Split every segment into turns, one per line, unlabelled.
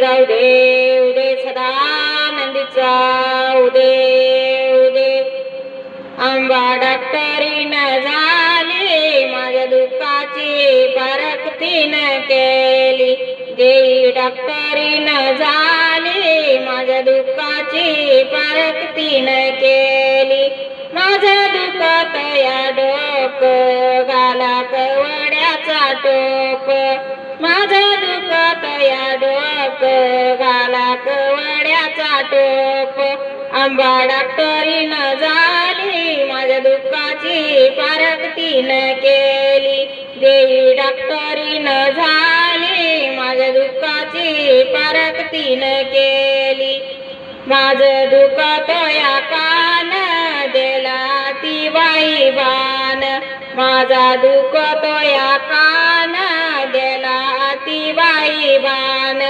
जाऊ दे उदे सदानंदीचा उदे उदे आंबा डॉक्टरीनं झाली माझ्या दुःखाची परख तिनं केली देई डॉक्टरीनं झाली माझ्या दुःखाची परख तिनं केली माझं दुखत या डोकं घाला कवड्याचा टोप माझं दुखत या डोकं घाला कवड्याचा टोप आंबा डॉक्टरीनं झाली माझ्या दुःखाची परख तिनं केली देई डॉक्टरीनं झाली माझ्या दुःखाची परख तिनं केली माझं दुखत या कान देला ती बाई बाण माझा दुखत या कान देला ती बाई बाण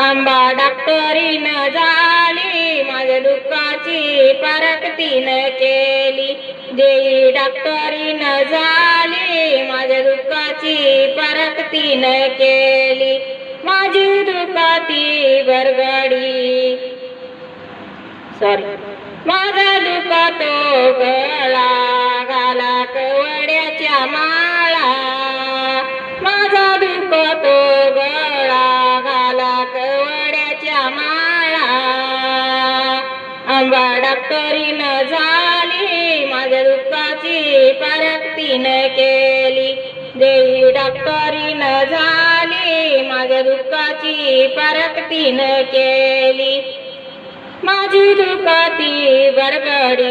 आंबा डॉक्टरीनं झाली माझ्या दुःखाची परख तिनं केली देई डॉक्टरीनं झाली माझ्या दुःखाची परख तिनं केली माझी दुःखाती बरगडी माझा दुखतो गळा घाला कवड्याच्या माळा माझा दुखतो गळा घाला कवड्याच्या माळा आंबा डॉक्टरीनं झाली माझ्या दुःखाची परख तिनं केली देई डॉक्टरीनं झाली माझ्या दुःखाची परख तिनं केली माझी दुःखाती बरगडी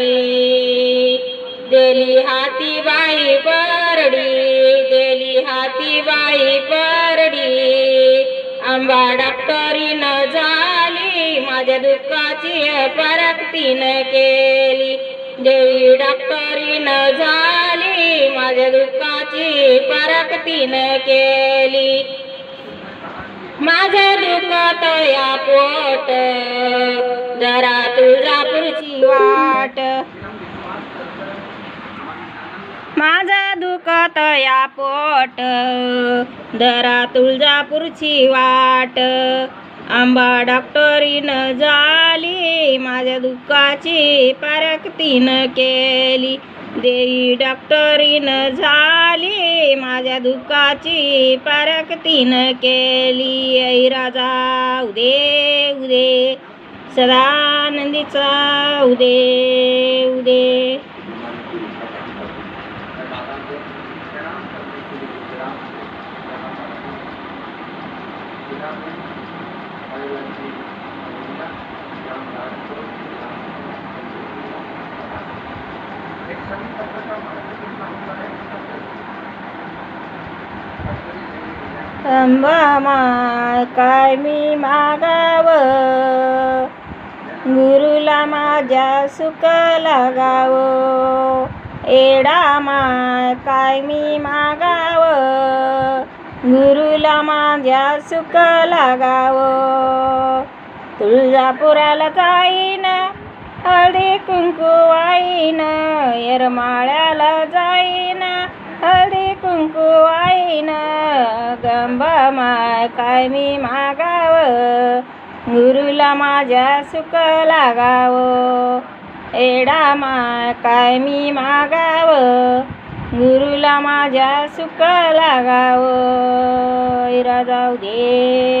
देली हाती बाई परडी देली हाती बाई परडी आंबा डॉक्टरीनं झाली माझ्या दुःखाची परख तिनं केली देई डॉक्टरीनं झाली माझ्या दुःखाची परख तिनं केली माझं दुखत या पोट जरा तुळजापूरची वाट माझं दुखत या पोट जरा तुळजापूरची वाट आंबा डॉक्टरीनं झाली माझ्या दुःखाची परख तिनं केली देई डॉक्टरीनं झाली माझ्या दुःखाची परख तिनं केली ऐ राजा उदे उदे सदानंदीचा उदे उदे अंबा काय मी मागाव गुरुला माझ्या सुख लागाव एडा माय काय मी मागाव गुरुला माझ्या सुख लागाव तुळजापुराला जाईन हळदी कुंकू वाईन येरमाळ्याला जाईन हळदी कुंकू वाईन गंबा माय काय मी मागाव गुरुला माझ्या सुख लागाव एडा माय काय मी मागाव गुरुला माझ्या सुख लागाव राजा दे